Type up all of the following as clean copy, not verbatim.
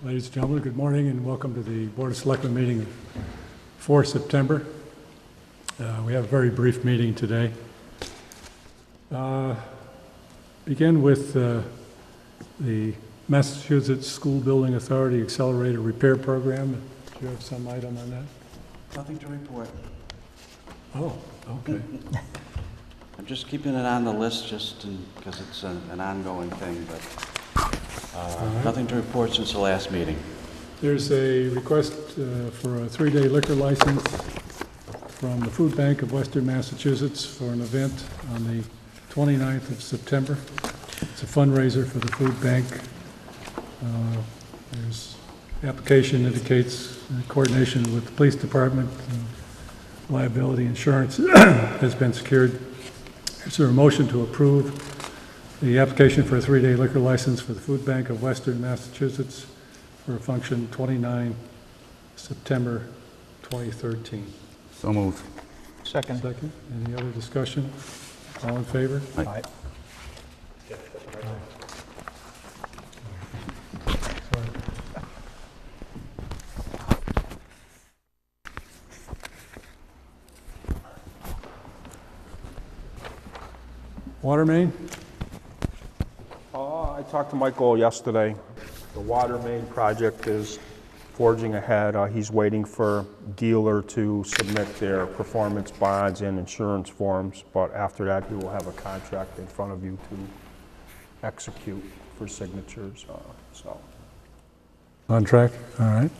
Ladies and gentlemen, good morning and welcome to the Board of Selectmen meeting for September. We have a very brief meeting today. Begin with the Massachusetts School Building Authority Accelerated Repair Program. Do you have some item on that? Nothing to report. Oh, okay. I'm just keeping it on the list just because it's an ongoing thing, but nothing to report since the last meeting. There's a request for a 3-day liquor license from the Food Bank of Western Massachusetts for an event on the 29th of September. It's a fundraiser for the food bank. There's application indicates coordination with the police department. Liability insurance has been secured. Is there a motion to approve the application for a 3-day liquor license for the Food Bank of Western Massachusetts for a function 29 September 2013? So moved. Second. Any other discussion? All in favor? Aye. Water main? I talked to Michael yesterday. The water main project is forging ahead. He's waiting for dealer to submit their performance bonds and insurance forms, but after that he will have a contract in front of you to execute for signatures. On track, all right.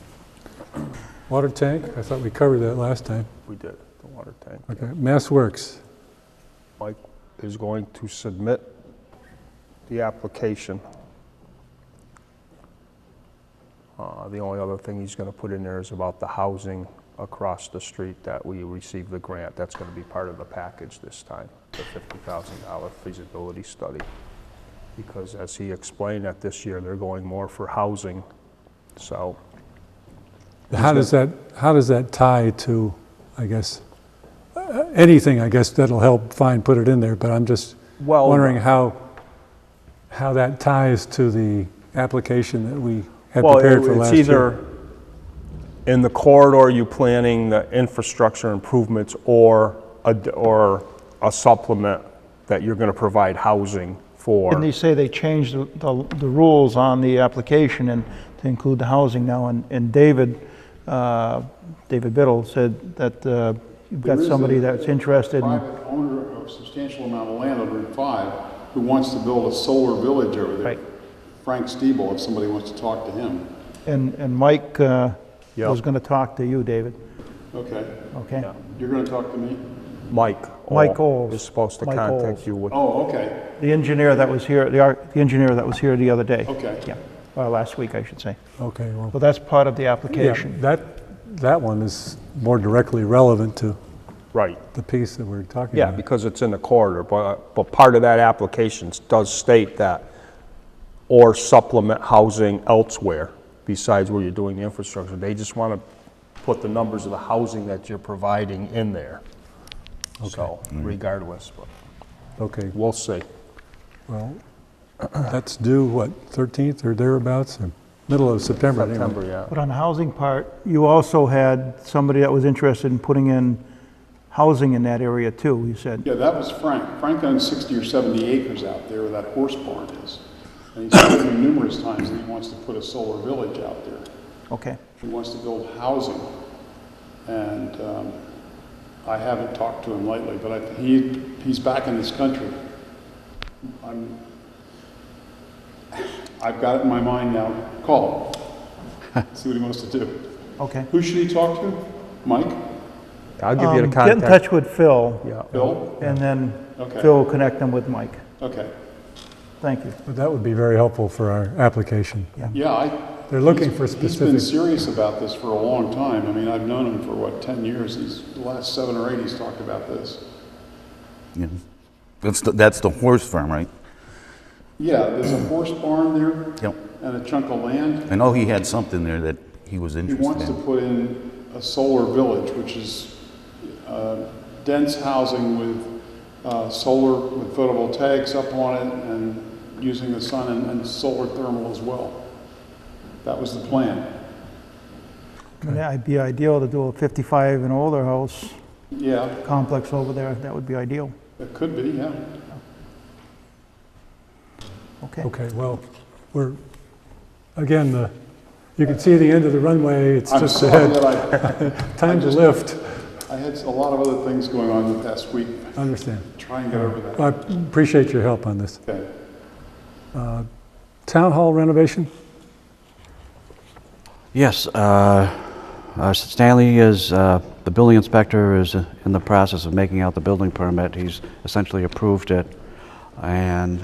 Water tank, I thought we covered that last time. We did, the water tank. Okay, Mass Works. Mike is going to submit the application. The only other thing he's going to put in there is about the housing across the street that we received the grant. That's going to be part of the package this time, the $50,000 feasibility study. Because as he explained that this year, they're going more for housing, so. How does that tie to, I guess, anything, I guess, that'll help, fine, put it in there, but I'm just wondering how that ties to the application that we had prepared for last year. It's either in the corridor you planning the infrastructure improvements or a supplement that you're going to provide housing for. And they say they changed the rules on the application and to include the housing now, and David Biddle said that you've got somebody that's interested in... Private owner of a substantial amount of land on Route 5 who wants to build a solar village over there. Right. Frank Stiebel, if somebody wants to talk to him. And Mike was going to talk to you, David. Okay. Okay? Yeah. You're going to talk to me? Mike Oles. is supposed to Mike contact Oles. you with... Oh, okay. The engineer that was here, the engineer that was here the other day. Okay. Yeah, last week, I should say. Okay, well, So that's part of the yeah, application. that one is more directly relevant to Right. the piece that we're talking Yeah, about. because it's in the corridor, but part of that application does state that, or supplement housing elsewhere besides where you're doing the infrastructure. They just want to put the numbers of the housing that you're providing in there. So, regardless, but Okay, we'll see. well, that's due, what, 13th or thereabouts, or middle of September anyway. September, yeah. But on the housing part, you also had somebody that was interested in putting in housing in that area too, you said. Yeah, that was Frank. Frank owns 60 or 70 acres out there where that horse barn is. And he's told me numerous times that he wants to put a solar village out there. Okay. He wants to build housing. And I haven't talked to him lately, but he's back in this country. I've got it in my mind now. Call him. See what he wants to do. Okay. Who should he talk to? Mike? I'll give you the Get contact. in touch with Phil, Yeah. Bill? and then Okay. Phil will connect them with Mike. Okay. Thank you. But that would be very helpful for our application. Yeah, They're looking for He's been specific, serious about this for a long time. I mean, I've known him for, 10 years? The last 7 or 8 he's talked about this. Yeah. That's the horse farm, right? Yeah, there's a horse barn there Yep. and a chunk of land. I know he had something there that he was He interested wants to in. put in a solar village, which is dense housing with solar, with photovoltaics up on it and using the sun and solar thermal as well. That was the plan. I mean, it'd be ideal to do a 55 and older house Yeah, complex over there. That would be ideal. it could be, yeah. Okay. Okay, well, we're, again, you can see the end of the runway, it's I'm just sorry ahead. that Time to lift. I had a lot of other things going on the past week. I understand. Try and get over that. I appreciate your help on this. Okay. Town hall renovation? Yes, Stanley is, the building inspector is in the process of making out the building permit. He's essentially approved it. And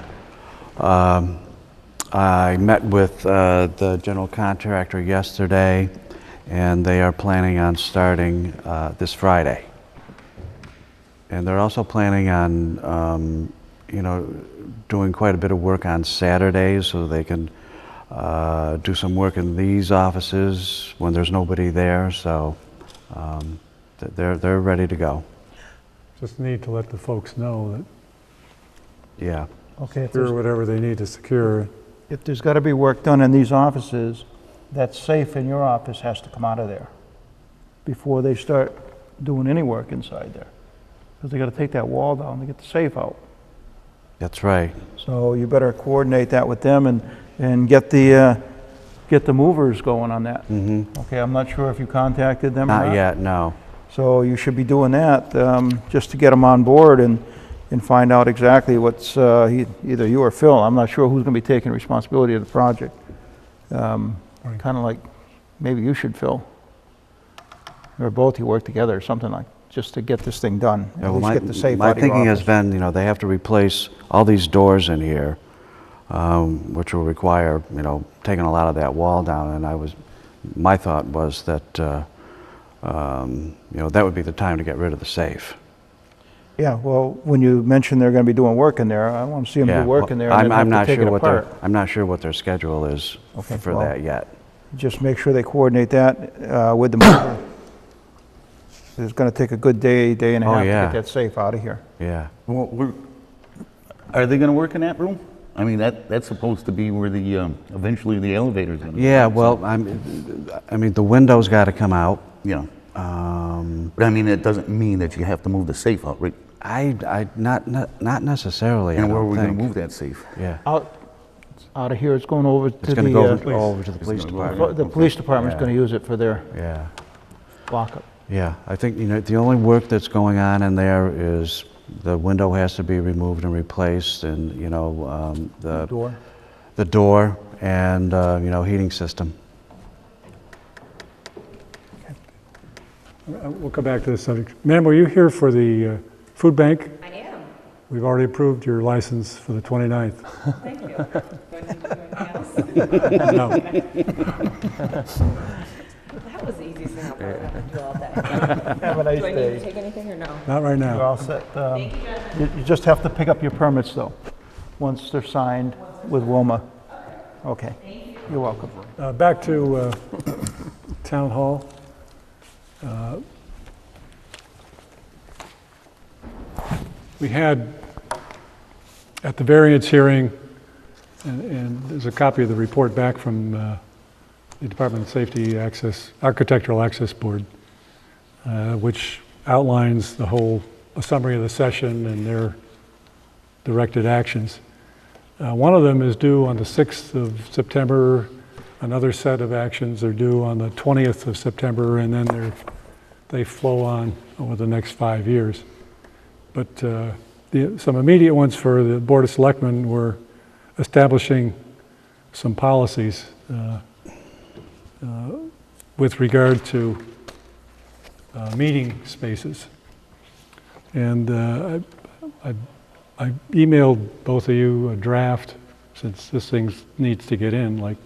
I met with the general contractor yesterday, and they are planning on starting this Friday. And they're also planning on, doing quite a bit of work on Saturdays so they can do some work in these offices when there's nobody there. So they're ready to go. Just need to let the folks know Yeah. Okay, that secure whatever they need to secure. if there's got to be work done in these offices, that safe in your office has to come out of there before they start doing any work inside there. Because they got to take that wall down to get the safe out. That's right. So you better coordinate that with them and get the movers going on that. Okay, I'm not sure if you contacted them or not. Not yet, no. So you should be doing that, just to get them on board and find out exactly what's, either you or Phil, I'm not sure who's gonna be taking responsibility of the project. Kinda like, maybe you should, Phil. Or both you work together or something like, just to get this thing done. Yeah, At well, least get the safe my out of your thinking has office. been, they have to replace all these doors in here, which will require, taking a lot of that wall down. And my thought was that, that would be the time to get rid of the safe. Yeah, well, when you mentioned they're gonna be doing work in there, I wanna see them Yeah, do work well, in there and then have to take it apart. I'm not sure what their schedule is Okay, for well- that yet. Just make sure they coordinate that with the mover. It's gonna take a good day and a Oh, half to yeah. get that safe out of here. Yeah. Well, are they going to work in that room? I mean, that's supposed to be where the, eventually the elevator's going to be. Yeah, well, I mean, the window's got to come out. Yeah. But I mean, it doesn't mean that you have to move the safe out, right? Not necessarily. And I where are don't we going think. to move that safe? Yeah. Out of here, it's going over to It's going to go the, over to the police gonna go over. department. the police department's Yeah. gonna use it for their Yeah. lockup. Yeah, I think, the only work that's going on in there is the window has to be removed and replaced, and, Door. the door and, heating system. We'll come back to this subject. Ma'am, were you here for the food bank? I am. We've already approved your license for the 29th. Thank you. Do I need to do anything else? No. That was the easiest thing I'll probably have to do all day. Have a nice Do I need to day. take anything or no? Not right You're now. all set. You just have to pick up your permits though, once they're signed with WOMA. Okay. You're welcome. Back to Town Hall. We had, at the variance hearing, and there's a copy of the report back from the Department of Safety Architectural Access Board, which outlines a summary of the session and their directed actions. One of them is due on the 6th of September. Another set of actions are due on the 20th of September, and then they flow on over the next 5 years. But some immediate ones for the Board of Selectmen were establishing some policies with regard to meeting spaces. And I emailed both of you a draft, since this thing needs to get in, like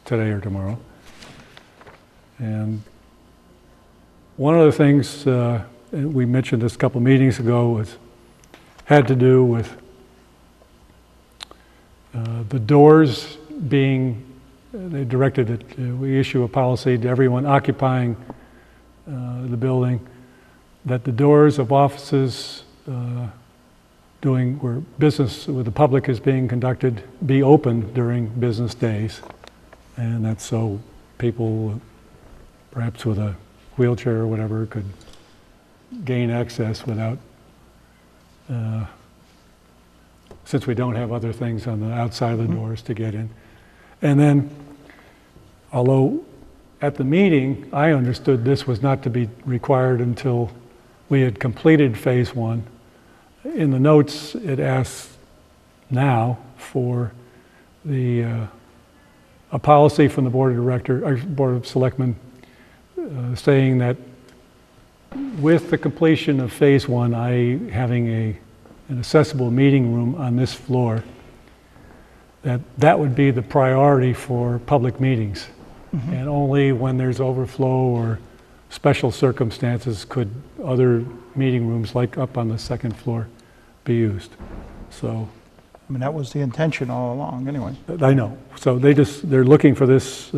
today or tomorrow. And one of the things, we mentioned this a couple meetings ago, had to do with the doors being, they directed that we issue a policy to everyone occupying the building, that the doors of offices where business with the public is being conducted be open during business days, And that's so people, perhaps with a wheelchair or whatever, could gain access without, since we don't have other things on the outside of the doors to get in. And then, although at the meeting, I understood this was not to be required until we had completed phase 1. In the notes, it asks now for a policy from the Board of Selectmen saying that with the completion of phase 1, having an accessible meeting room on this floor, that would be the priority for public meetings. And only when there's overflow or special circumstances could other meeting rooms, like up on the second floor, be used. So, I mean, that was the intention all along, anyway. I know. So they're looking for this.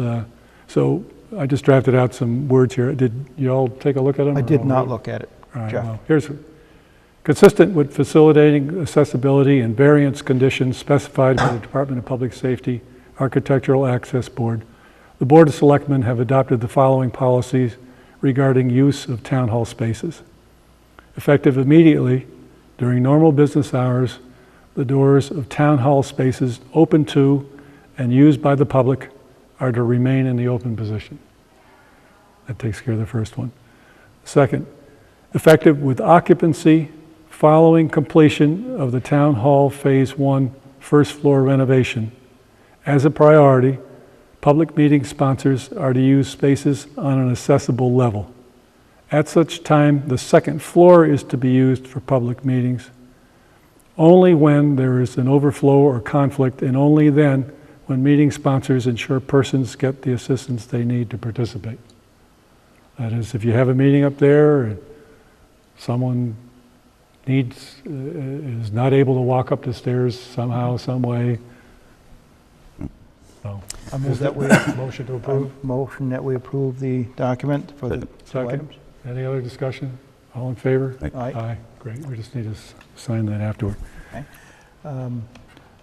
So I just drafted out some words here. Did you all take a look at them? I did not look at it, All right, Jeff. well, here's, consistent with facilitating accessibility and variance conditions specified by the Department of Public Safety Architectural Access Board, the Board of Selectmen have adopted the following policies regarding use of town hall spaces. Effective immediately, during normal business hours, the doors of town hall spaces open to and used by the public are to remain in the open position. That takes care of the first one. Second, effective with occupancy following completion of the Town Hall Phase 1 first floor renovation. As a priority, public meeting sponsors are to use spaces on an accessible level. At such time, the second floor is to be used for public meetings only when there is an overflow or conflict, and only then when meeting sponsors ensure persons get the assistance they need to participate. That is, if you have a meeting up there and someone is not able to walk up the stairs somehow, some way. So, I move that we, motion to approve. motion that we approve the document for the two Second. items. Any other discussion? All in favor? Aye. Aye, great. We just need to sign that afterward.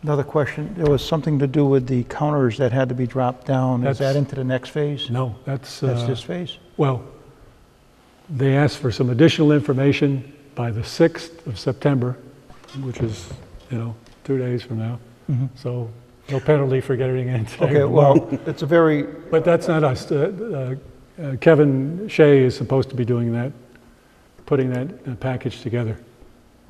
Another question, there was something to do with the counters that had to be dropped down. Is that That's- into the next phase? No, that's, That's this phase? well, they asked for some additional information by the 6th of September, which is, 2 days from now. So no penalty for getting in today. Okay, or tomorrow. well, it's a very, But that's not us. Kevin Shea is supposed to be doing that, putting that package together.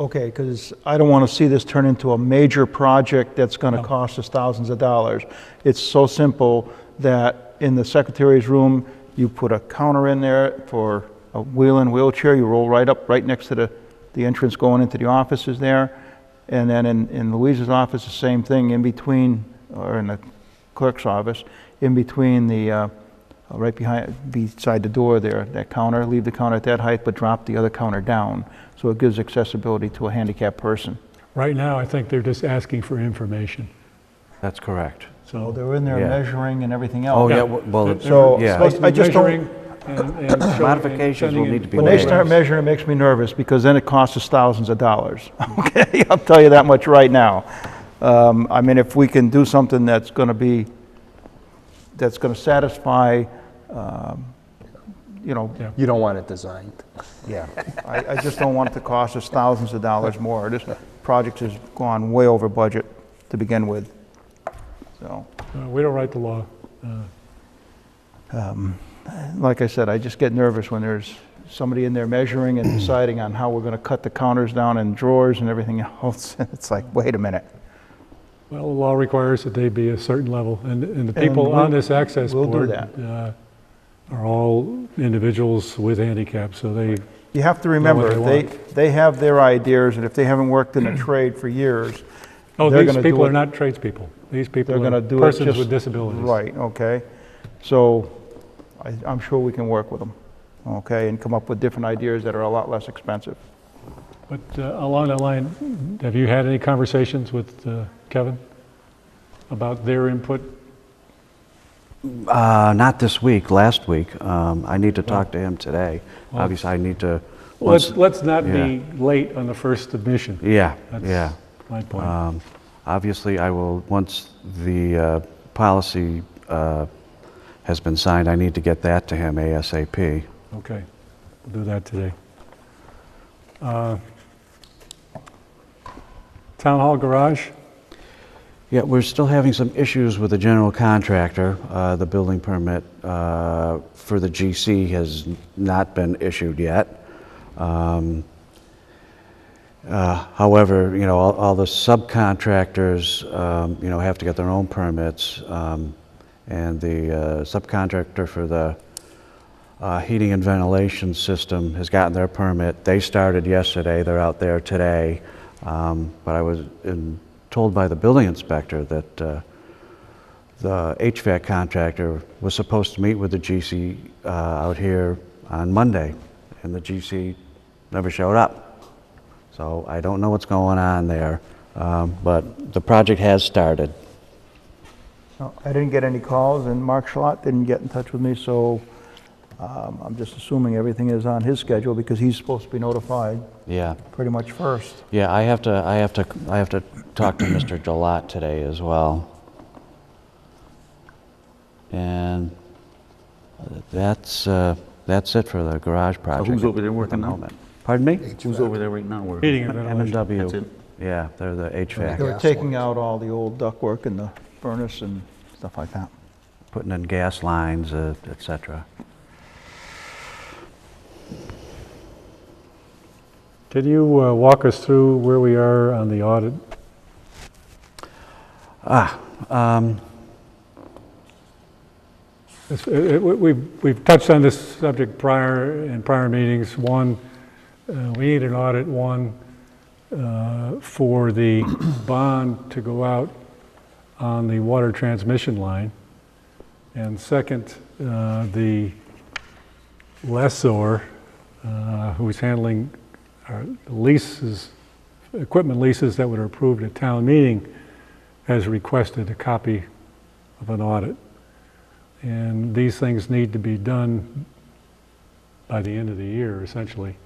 okay, because I don't want to see this turn into a major project that's going to No. cost us thousands of dollars. It's so simple that in the secretary's room, you put a counter in there for a wheel-in wheelchair, you roll right up, right next to the entrance going into the offices there. And then in Louise's office, the same thing, in between, or in the clerk's office, in between the, right beside the door there, that counter, leave the counter at that height, but drop the other counter down, so it gives accessibility to a handicapped person. Right now, I think they're just asking for information. That's correct. So So they're in there Yeah. measuring and everything else. Oh, yeah, Yeah. well, they're So- yeah. supposed to be I just don't- measuring and showing- Modifications will sending need to be When they made. start measuring, it makes me nervous, because then it costs us thousands of dollars. Okay, I'll tell you that much right now. I mean, if we can do something that's going to satisfy, Yeah. You don't want it designed. yeah. I just don't want it to cost us thousands of dollars more. This project has gone way over budget to begin with, so. We don't write the law. Like I said, I just get nervous when there's somebody in there measuring and deciding on how we're going to cut the counters down and drawers and everything else. It's like, wait a minute. Well, the law requires that they be a certain level, and the people we'll- on this access we'll do board that. Are all individuals with handicaps, so they, You have to what remember, they they have their ideas, and if they haven't worked in a trade for years, oh, They're these gonna do people it- are not tradespeople. These they're people going to are do it persons just... with disabilities. Right, okay. So I'm sure we can work with them, okay, and come up with different ideas that are a lot less expensive. But along that line, have you had any conversations with Kevin about their input? Not this week, last week. I need to talk to him today. Well, Obviously, I need to, Let's not yeah. be late on the first submission. yeah, That's yeah. my point. Obviously, I will, once the policy has been signed. I need to get that to him ASAP. Okay, we'll do that today. Town Hall garage? Yeah, we're still having some issues with the general contractor. The building permit for the GC has not been issued yet. However, you know, all the subcontractors, you know, have to get their own permits. And the subcontractor for the heating and ventilation system has gotten their permit. They started yesterday. They're out there today. But I was told by the building inspector that the HVAC contractor was supposed to meet with the GC out here on Monday, and the GC never showed up. So I don't know what's going on there, but the project has started. No, I didn't get any calls, and Mark Schlott didn't get in touch with me, so I'm just assuming everything is on his schedule because he's supposed to be notified Yeah, pretty much first. yeah. I have to talk to Mr. Gilat today as well. And that's it for the garage project. who's over there at working the now? moment. Pardon me? Who's over there right now working? Heating and ventilation. M&W. That's it? Yeah, they're the They HVAC, were taking out all the old ductwork and the furnace and stuff like that. putting in gas lines, et cetera. Can you walk us through where we are on the audit? We've touched on this subject in prior meetings. One, we need an audit, for the bond to go out on the water transmission line. And second, the lessor who's handling our leases, equipment leases that were approved at town meeting, has requested a copy of an audit. And these things need to be done by the end of the year, essentially,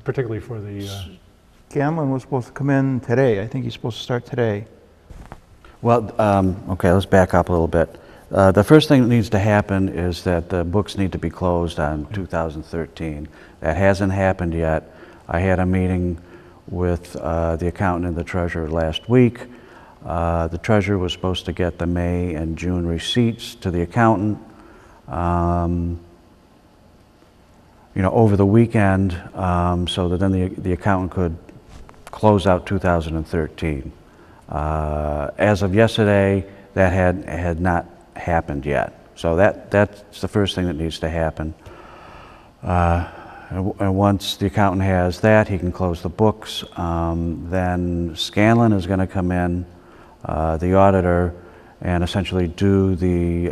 particularly for the, Gamlin was supposed to come in today. I think he's supposed to start today. Well, okay, let's back up a little bit. The first thing that needs to happen is that the books need to be closed on 2013. That hasn't happened yet. I had a meeting with the accountant and the treasurer last week. The treasurer was supposed to get the May and June receipts to the accountant, you know, over the weekend, so that then the accountant could close out 2013. As of yesterday, that had not happened yet. So that's the first thing that needs to happen. And once the accountant has that, he can close the books. Then Scanlon is going to come in, the auditor, and essentially do the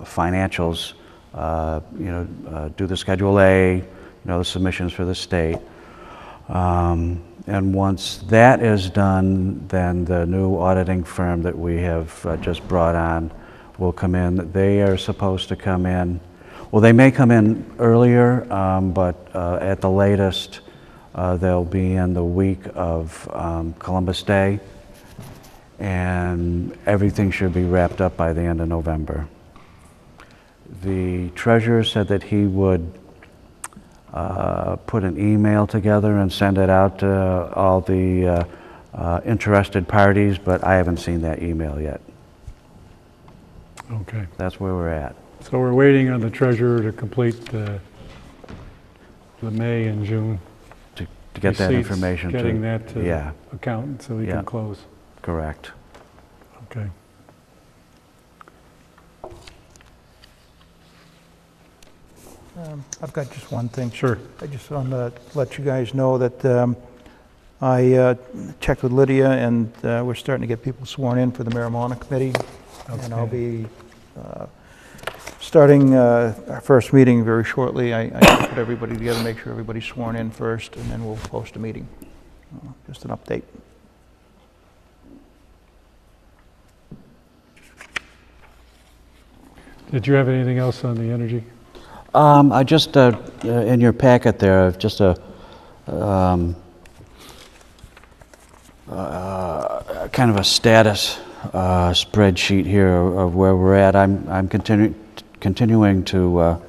financials, you know, do the Schedule A, you know, the submissions for the state. And once that is done, then the new auditing firm that we have just brought on will come in. They are supposed to come in, well, they may come in earlier, but at the latest, they'll be in the week of Columbus Day, and everything should be wrapped up by the end of November. The treasurer said that he would put an email together and send it out to all the interested parties, but I haven't seen that email yet. okay. That's where we're at. So we're waiting on the treasurer to complete the May and June To get that receipts, information to... getting that to Yeah, the accountant so he Yeah. can close. correct. Okay. I've got just one thing. Sure. I just want to let you guys know that I checked with Lydia, and we're starting to get people sworn in for the marijuana committee. And I'll be starting our first meeting very shortly. I put everybody together, make sure everybody's sworn in first, and then we'll post a meeting. Just an update. Did you have anything else on the energy? I just, in your packet there, just a kind of a status spreadsheet here of where we're at. I'm continuing to,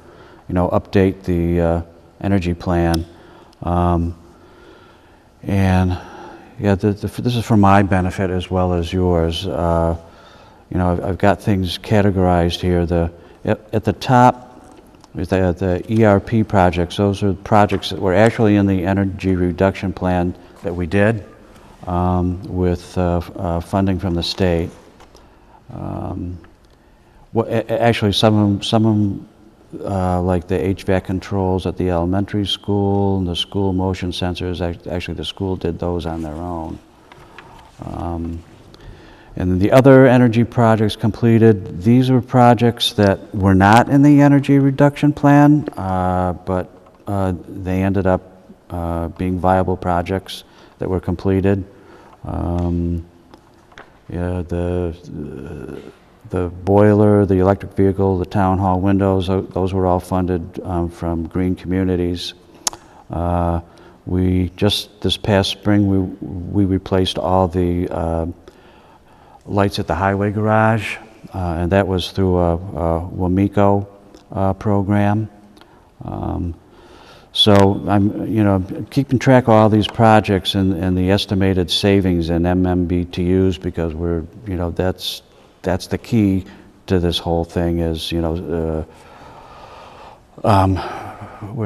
update the energy plan. And yeah, this is for my benefit as well as yours. I've got things categorized here. At the top, the ERP projects. Those are projects that were actually in the energy reduction plan that we did with funding from the state. Actually, some of them, like the HVAC controls at the elementary school, and the school motion sensors, actually the school did those on their own. And the other energy projects completed, these were projects that were not in the energy reduction plan, but they ended up being viable projects that were completed. The boiler, the electric vehicle, the town hall windows, those were all funded from green communities. This past spring, we replaced all the lights at the highway garage, and that was through a WMECO program. So I'm keeping track of all these projects and the estimated savings in MMBTUs, because that's the key to this whole thing is, we're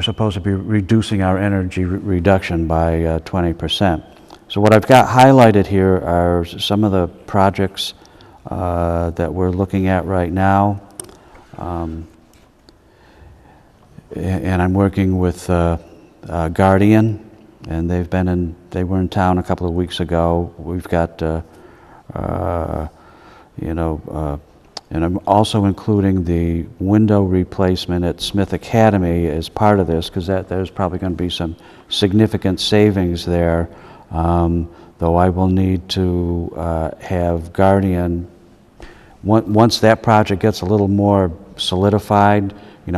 supposed to be reducing our energy reduction by 20%. So what I've got highlighted here are some of the projects that we're looking at right now. And I'm working with Guardian, and they were in town a couple of weeks ago. We've got, and I'm also including the window replacement at Smith Academy as part of this, because there's probably going to be some significant savings there. Though I will need to have Guardian, once that project gets a little more solidified,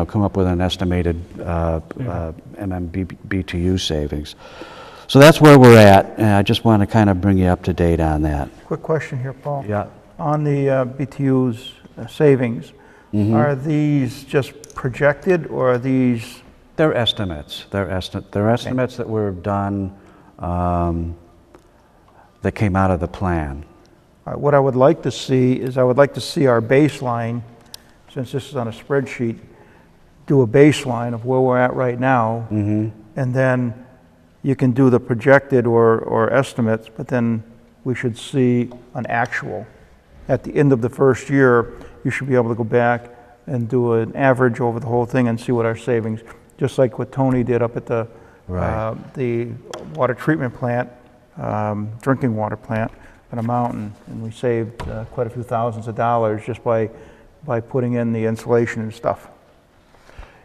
come up with an estimated MMBTU savings. So that's where we're at, and I just want to kind of bring you up to date on that. Quick question here, Paul. Yeah. On the BTU's savings, are these just projected, or are these? They're estimates. They're estimates that were done, that came out of the plan. What I would like to see is our baseline, since this is on a spreadsheet, do a baseline of where we're at right now, and then you can do the projected or estimates, but then we should see an actual. At the end of the first year, you should be able to go back and do an average over the whole thing and see what our savings, just like what Tony did up at the water treatment plant, drinking water plant on a mountain, and we saved quite a few thousands of dollars just by putting in the insulation and stuff.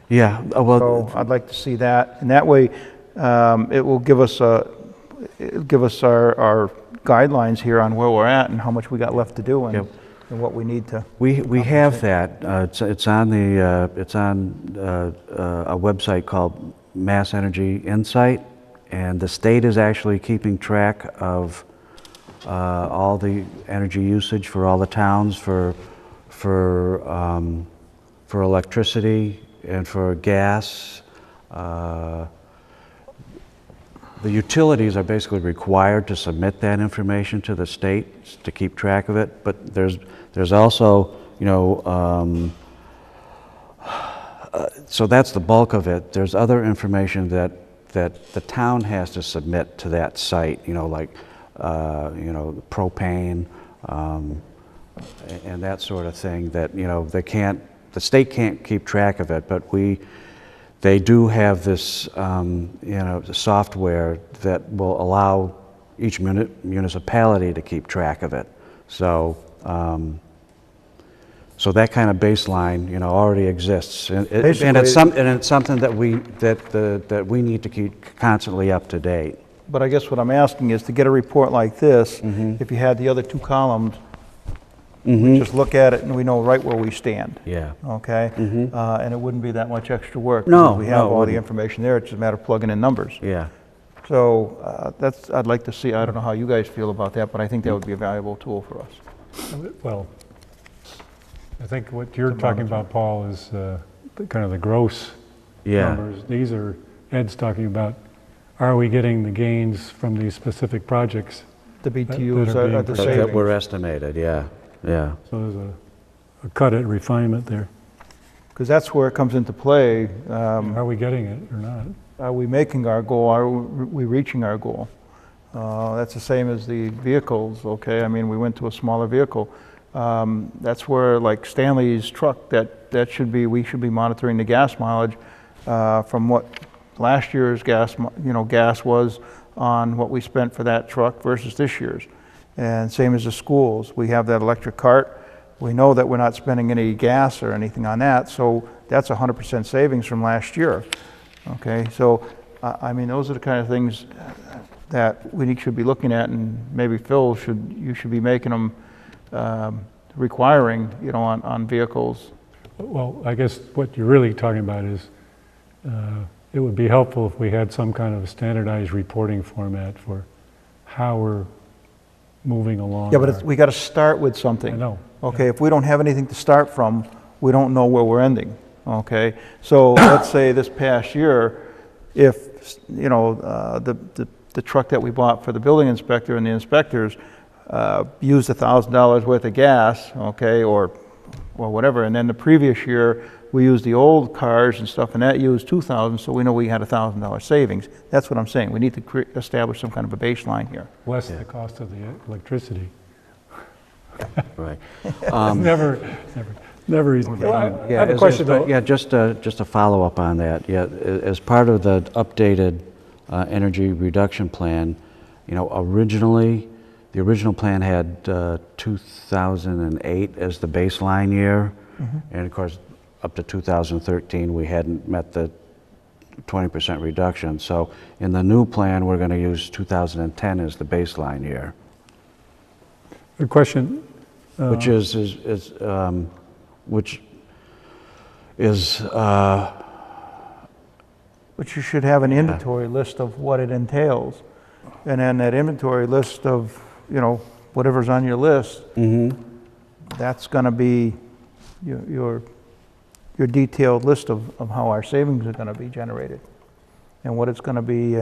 Yeah, So I'd like to see that, and that way it will give us our guidelines here on where we're at and how much we got left to do and what we need to. we have that. It's on a website called Mass Energy Insight, and the state is actually keeping track of all the energy usage for all the towns for electricity and for gas. The utilities are basically required to submit that information to the state to keep track of it, but there's also, so that's the bulk of it. There's other information that the town has to submit to that site, like propane and that sort of thing that, the state can't keep track of it, but they do have this, the software that will allow each municipality to keep track of it. So, so that kind of baseline, already exists, and it's something that we need to keep constantly up to date. But I guess what I'm asking is to get a report like this, if you had the other two columns, we just look at it and we know right where we stand. Yeah. Okay? And it wouldn't be that much extra work. No, because we have no, it all the wouldn't. information there. It's just a matter of plugging in numbers. Yeah. So I'd like to see, I don't know how you guys feel about that, but I think that would be a valuable tool for us. Well, I think what you're talking about, Paul, is kind of the gross Yeah. numbers. These are, Ed's talking about, are we getting the gains from these specific projects? The that BTUs are being are the projected. That were savings. estimated, yeah, yeah. So there's a cut at refinement there. Because that's where it comes into play. Are we getting it or not? Are we making our goal? Are we reaching our goal? That's the same as the vehicles, okay? I mean, we went to a smaller vehicle. That's where, like Stanley's truck, that should be, we should be monitoring the gas mileage from what last year's gas was on what we spent for that truck versus this year's. And same as the schools. We have that electric cart. We know that we're not spending any gas or anything on that, so that's 100% savings from last year. Okay, so I mean, those are the kind of things that we should be looking at, and maybe Phil you should be making them requiring, on vehicles. Well, I guess what you're really talking about is it would be helpful if we had some kind of a standardized reporting format for how we're moving along. Yeah, but we got to start with something. I know. Okay, if we don't have anything to start from, we don't know where we're ending. Okay, so let's say this past year, if the truck that we bought for the building inspector and the inspectors used $1,000 worth of gas, okay, or whatever, and then the previous year we used the old cars and stuff, and that used $2,000, so we know we had $1,000 savings. That's what I'm saying. We need to establish some kind of a baseline here. Less the cost of the electricity. Right. Never easy. I have a question though. Yeah, just a follow-up on that. Yeah, as part of the updated energy reduction plan, originally, the original plan had 2008 as the baseline year, and of course, up to 2013, we hadn't met the 20% reduction. So in the new plan, we're going to use 2010 as the baseline year. Good question. Which is But you should have an inventory list of what it entails. And then that inventory list of, whatever's on your list, that's going to be your detailed list of how our savings are going to be generated and what it's going to be,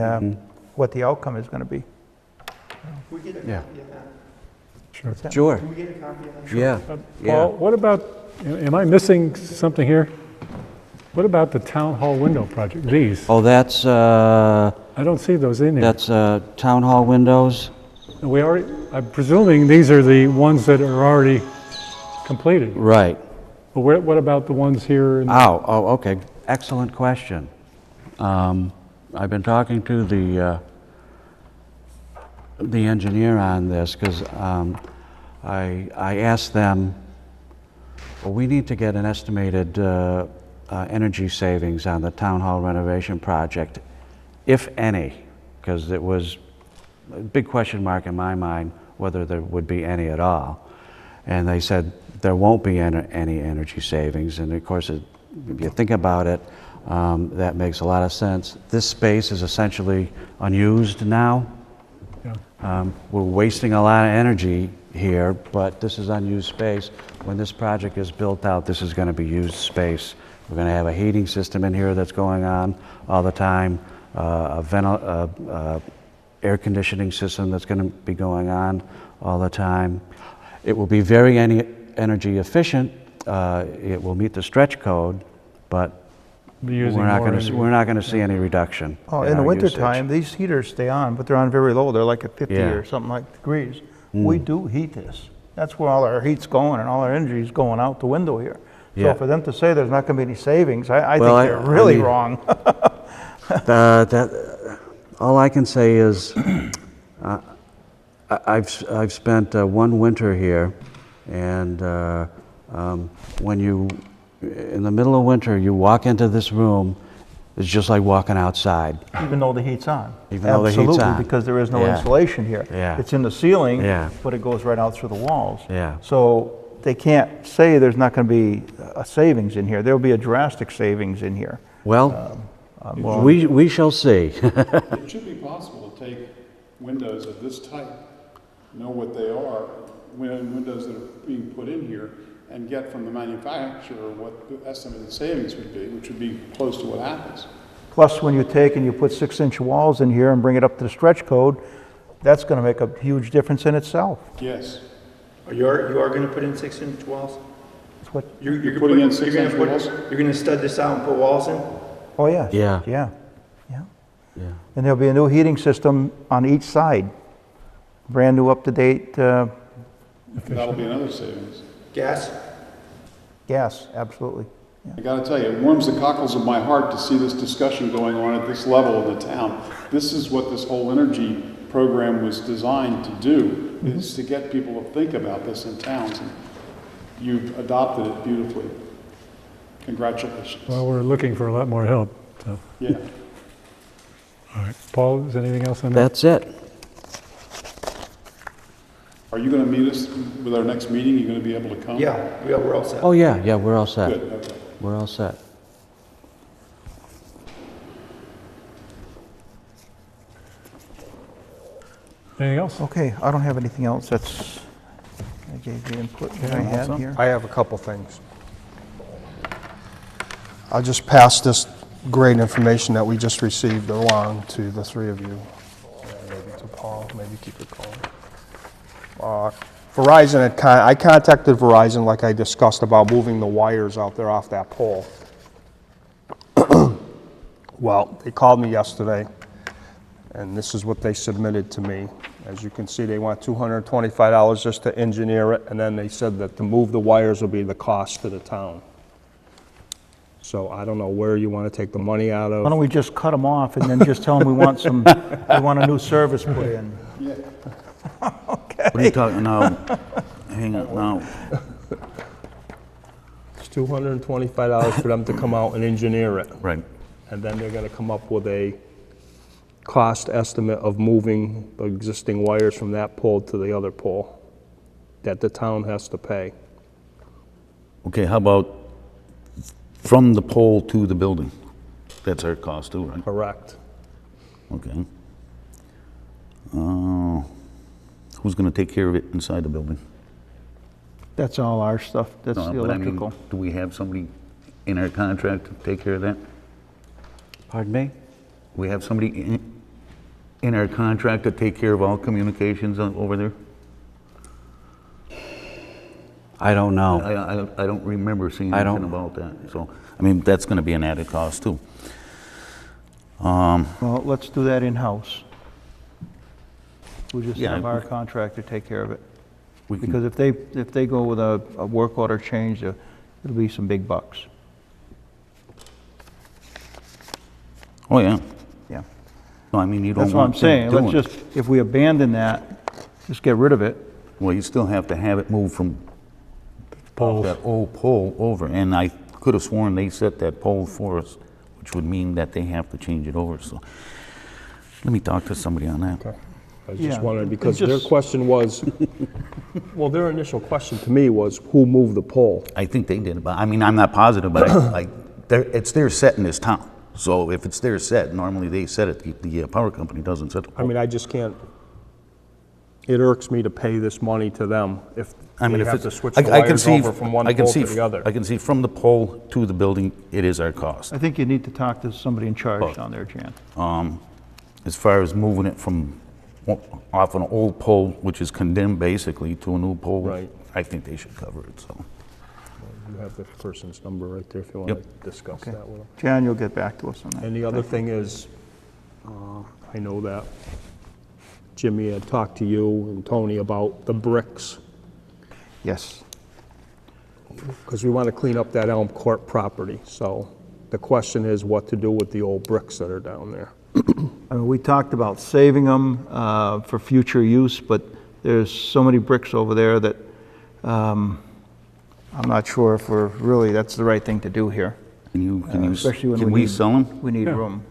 what the outcome is going to be. Can we get a Yeah. copy of that? Sure. Sure. Can we get a copy of that? Yeah. Paul, what about, am I missing something here? What about the town hall window project? These, Oh, that's I don't see those in there. town hall windows. We already, I'm presuming these are the ones that are already completed. Right. But what about the ones here? Oh, okay. Excellent question. I've been talking to the engineer on this because I asked them, well, we need to get an estimated energy savings on the town hall renovation project, if any, because it was a big question mark in my mind whether there would be any at all. And they said there won't be any energy savings. And of course, if you think about it, that makes a lot of sense. This space is essentially unused now. Yeah. We're wasting a lot of energy here, but this is unused space. When this project is built out, this is going to be used space. We're going to have a heating system in here that's going on all the time, air conditioning system that's going to be going on all the time. It will be very energy efficient. It will meet the stretch code, but we're not going to see any reduction. Oh, in in the our wintertime, usage. these heaters stay on, but they're on very low. They're like at 50 Yeah. or something like degrees. We do heat this. That's where all our heat's going and all our energy's going out the window here. Yeah. So for them to say there's not going to be any savings, I Well, think they're really mean- wrong. All I can say is I've spent one winter here, and when you, in the middle of winter, you walk into this room, it's just like walking outside. Even though the heat's on. Even though the heat's on. Absolutely, because there is no Yeah. insulation here. Yeah. It's in the ceiling, Yeah. but it goes right out through the walls. Yeah. So they can't say there's not going to be a savings in here. There'll be a drastic savings in here. Well, we shall see. It should be possible to take windows of this type, know what they are, windows that are being put in here and get from the manufacturer what the estimated savings would be, which would be close to what happens. Plus, when you take and you put 6-inch walls in here and bring it up to the stretch code, that's gonna make a huge difference in itself. Yes. You are gonna put in 6-inch walls? That's what, You're putting in 6-inch walls? You're gonna stud this out and put walls in? oh, yes. Yeah. Yeah, yeah. Yeah. And there'll be a new heating system on each side. Brand new up-to-date, That'll be another savings. Gas? gas, absolutely. I gotta tell you, it warms the cockles of my heart to see this discussion going on at this level in the town. This is what this whole energy program was designed to do, is to get people to think about this in towns. And you've adopted it beautifully. Congratulations. Well, we're looking for a lot more help, so. Yeah. All right. Paul, is anything else on that? That's it. Are you gonna meet us with our next meeting? You gonna be able to come? Yeah, we're all set. Oh, yeah, yeah, we're all set. Good, okay. We're all set. Anything else? Okay, I don't have anything else. That's, I gave the input that I had here. I have a couple things. I'll just pass this great information that we just received along to the three of you. Maybe to Paul, maybe keep it going. Verizon, I contacted Verizon like I discussed about moving the wires out there off that pole. Well, they called me yesterday, and this is what they submitted to me. As you can see, they want $225 just to engineer it, and then they said that to move the wires will be the cost to the town. So I don't know where you want to take the money out Why of. don't we just cut them off and then just tell them we want we want a new service put in? Yeah. What are you talking now? Hang on now. It's $225 for them to come out and engineer it. Right. And then they're gonna come up with a cost estimate of moving the existing wires from that pole to the other pole that the town has to pay. Okay, how about from the pole to the building? That's our cost too, right? Correct. Okay. Who's gonna take care of it inside the building? That's all our stuff. That's No, the but I mean, electrical. do we have somebody in our contract to take care of that? Pardon me? We have somebody in our contract to take care of all communications over there? I don't know. I don't remember seeing I anything don't- about that. So, I mean, that's gonna be an added cost too. Well, let's do that in-house. We'll just Yeah, have our contractor take care of it. We can- Because if they go with a work order change, it'll be some big bucks. Oh, yeah. Yeah. No, I mean, you don't That's what I'm want them saying. Let's doing. just, if we abandon that, just get rid of it. Well, you still have to have it moved from Poles. that old pole over. And I could have sworn they set that pole for us, which would mean that they have to change it over, so. Let me talk to somebody on that. Okay. I was Yeah, just wondering, it because their just- question was, well, their initial question to me was, who moved the pole? I think they did, but I mean, I'm not positive, but it's their set in this town. So if it's their set, normally they set it, the power company doesn't set the I pole. mean, I just can't, it irks me to pay this money to them if I mean, they if have it's, to switch I the I can wires see, over from one I can pole see, to the other. I can see from the pole to the building, it is our cost. I think you need to talk to somebody in charge Oh. down there, Jan. As far as moving it from off an old pole, which is condemned basically, to a new pole, Right. I think they should cover it, so. You have the person's number right there if you want Yep. to discuss that with them. Jan, you'll get back to us on that. And the other thing is, I know that Jimmy had talked to you and Tony about the bricks, Yes. because we want to clean up that Elm Court property. So the question is what to do with the old bricks that are down there. I mean, we talked about saving them for future use, but there's so many bricks over there that I'm not sure if that's the right thing to do here. Especially when can we sell them? We need room.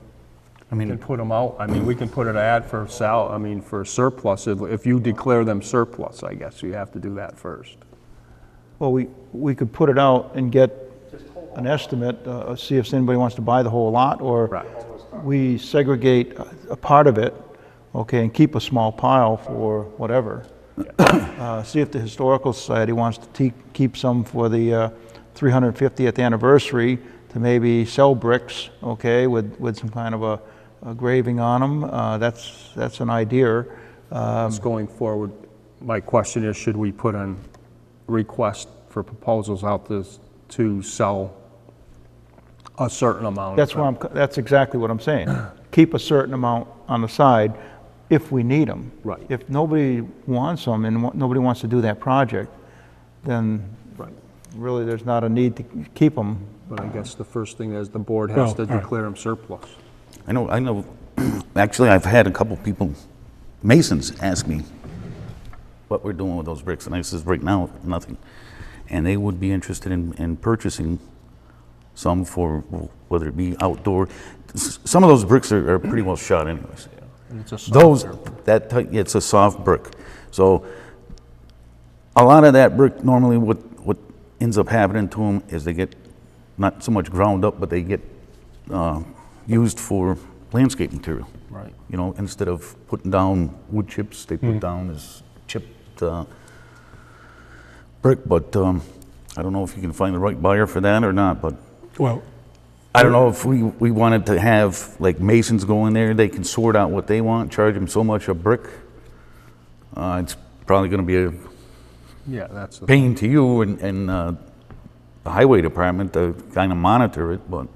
I We can mean, put them out, I mean, we can put an ad for for surplus. If you declare them surplus, I guess you have to do that first. Well, we could put it out and get an estimate, see if anybody wants to buy the whole lot, or Correct. we segregate a part of it, okay, and keep a small pile for whatever. See if the Historical Society wants to keep some for the 350th anniversary to maybe sell bricks, okay, with some kind of a graving on them. That's an idea. It's going forward. My question is, should we put on request for proposals out to sell a certain amount? That's exactly what I'm saying. Keep a certain amount on the side if we need them. Right. If nobody wants them and nobody wants to do that project, then Right. really there's not a need to keep them. But I guess the first thing is the board has Well, to all right. declare them surplus. I know, actually, I've had a couple people, masons, ask me what we're doing with those bricks, and I says, right now, nothing. And they would be interested in purchasing some for, whether it be outdoor. Some of those bricks are pretty well shot anyways. And it's a soft Those, surplus. it's a soft brick. So a lot of that brick, normally what ends up happening to them is they get not so much ground up, but they get used for landscape material. Right. You know, instead of putting down wood chips, they put down this chipped brick. But I don't know if you can find the right buyer for that or not, but Well, I don't know if we wanted to have like masons go in there, they can sort out what they want, charge them so much a brick. It's probably gonna be a Yeah, that's the pain to you and the highway department to kind of monitor it, but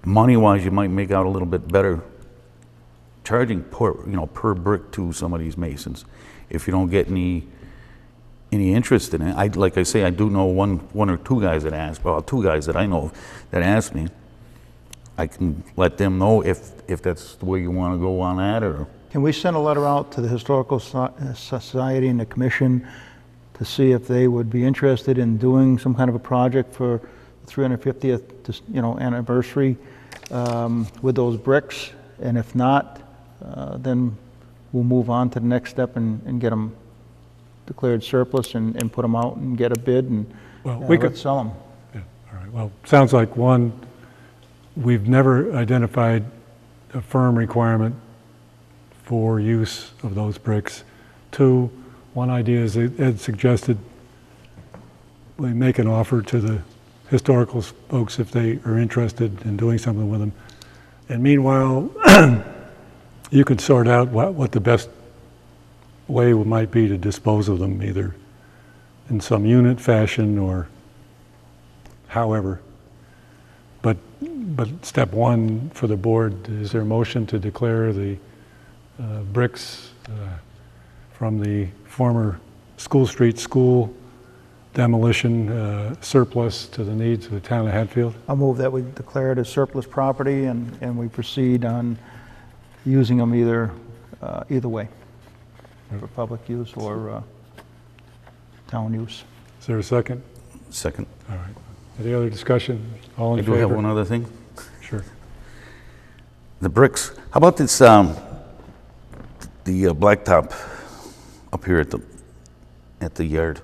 money-wise, you might make out a little bit better charging per brick to some of these masons. If you don't get any interest in it, like I say, I do know one or two guys that asked, well, two guys that I know that asked me. I can let them know if that's the way you want to go on that, or Can we send a letter out to the Historical Society and the Commission to see if they would be interested in doing some kind of a project for the 350th, anniversary with those bricks? And if not, then we'll move on to the next step and get them declared surplus and put them out and get a bid and Well, we could- let's sell them. yeah, all right. Well, sounds like one, we've never identified a firm requirement for use of those bricks. Two, one idea is Ed suggested we make an offer to the historical folks if they are interested in doing something with them. And meanwhile, you could sort out what the best way might be to dispose of them, either in some unit fashion or however. But step one for the board, is there a motion to declare the bricks from the former School Street School demolition surplus to the needs of the town of Hatfield? I'll move that we declare it as surplus property and we proceed on using them either way, for public use or town use. Is there a second? second. All right. Any other discussion? All I in do have favor? one other thing. Sure. The bricks. How about this, the blacktop up here at the yard?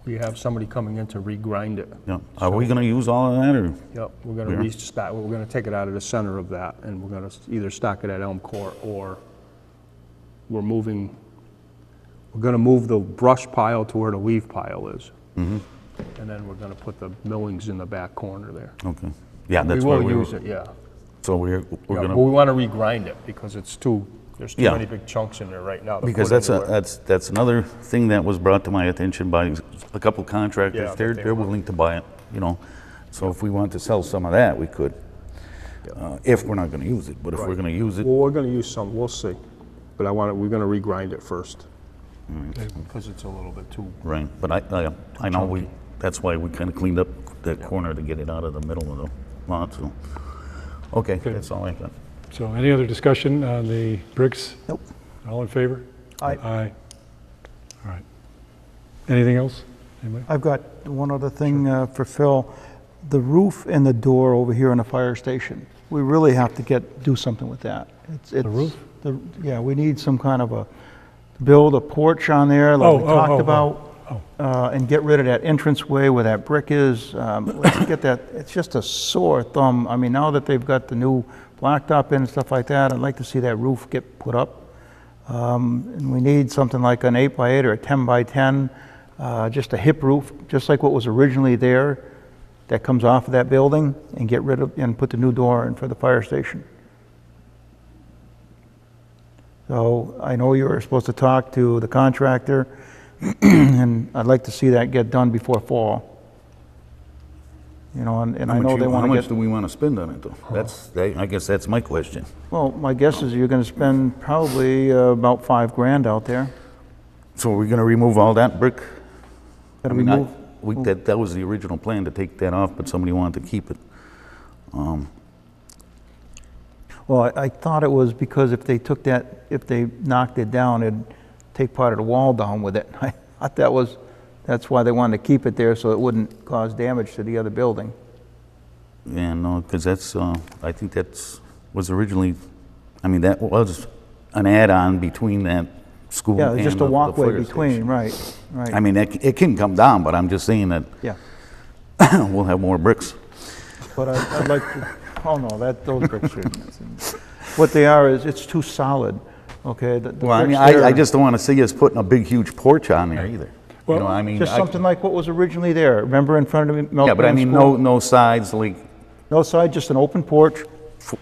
We have somebody coming in to regrind it. Yeah. Are we gonna use all of that, or? Yep, we're gonna Yeah. restock, we're gonna take it out of the center of that, and we're gonna either stock it at Elm Court, or we're gonna move the brush pile to where the leaf pile is. Mm-hmm. And then we're gonna put the millings in the back corner there. Okay. Yeah, We that's why will we use it, yeah. So we're Yeah, but gonna, we wanna regrind it, because there's too Yeah. many big chunks in there right now to because put anywhere. that's another thing that was brought to my attention by a couple contractors. Yeah, but They're they want- willing to buy it, So if we want to sell some of that, we could. If we're not gonna use it, but if we're Right. gonna use it, Well, we're gonna use some, we'll see. But we're gonna regrind it first. Because it's a little bit too, right, but I know that's why we kinda cleaned up that corner to get it out of the middle of the lot, so. Okay, that's all I got. So any other discussion on the bricks? Nope. All in favor? Aye. Aye. All right. Anything else? Anybody? I've got one other thing for Phil. The roof and the door over here in the fire station, we really have to do something with that. The roof? Yeah, we need some kind of build a porch on there like we talked about. And get rid of that entranceway where that brick is. Let's get that, it's just a sore thumb. I mean, now that they've got the new blacktop in and stuff like that, I'd like to see that roof get put up. And we need something like an 8x8 or a 10x10, just a hip roof, just like what was originally there, that comes off of that building, and get rid of, and put the new door in for the fire station. So I know you were supposed to talk to the contractor, and I'd like to see that get done before fall. You know, and I know they want How to much get, do we want to spend on it, though? I guess that's my question. well, my guess is you're gonna spend probably about $5,000 out there. So we're going to remove all that brick? Gotta I mean, remove- that was the original plan, to take that off, but somebody wanted to keep it. Well, I thought it was because if they took that, if they knocked it down, it'd take part of the wall down with it. I thought that's why they wanted to keep it there, so it wouldn't cause damage to the other building. Yeah, no, because that's, I think was originally, I mean, that was an add-on between that school Yeah, and it's just the a walkway fire between, station. right, right. I mean, it can come down, but I'm just saying that Yeah, we'll have more bricks. but I'd like to, oh no, those bricks are, what they are is, it's too solid, okay? The Well, I mean, bricks there- I just don't want to see us putting a big, huge porch on there either. You know, I mean, Just something like what was originally there, remember in front of the Milkman yeah, but I mean, School? no sides, like, No side, just an open porch,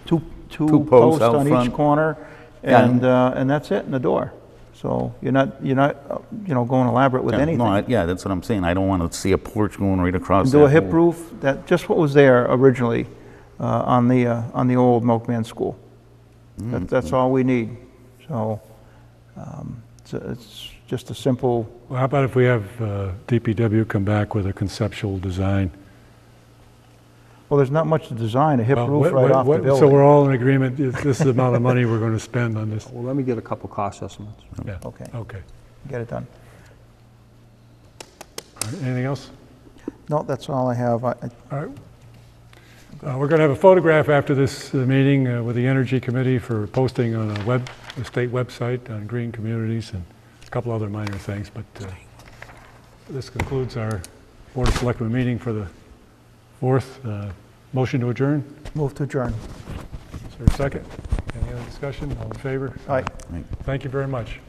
two posts posts out on each front. corner, Yeah. and that's it, and the door. So you're not, going elaborate with yeah, anything. no, yeah, that's what I'm saying. I don't want to see a porch going right across Do a that hip whole- roof, just what was there originally on the old Milkman School. That's all we need. So it's just a simple, Well, how about if we have DPW come back with a conceptual design? well, there's not much to design, a hip Well, roof right off the So building. we're all in agreement, this is the amount of money we're going to spend on this? Well, let me get a couple cost estimates. Yeah. Okay. Okay. Get it done. All right, anything else? No, that's all I have. All right. We're going to have a photograph after this meeting with the Energy Committee for posting on the state website on green communities and a couple other minor things. But this concludes our Board of Selectmen meeting for the 4th. Motion to adjourn. Move to adjourn. Is there a second? Any other discussion? All in favor? Aye. Thank you very much.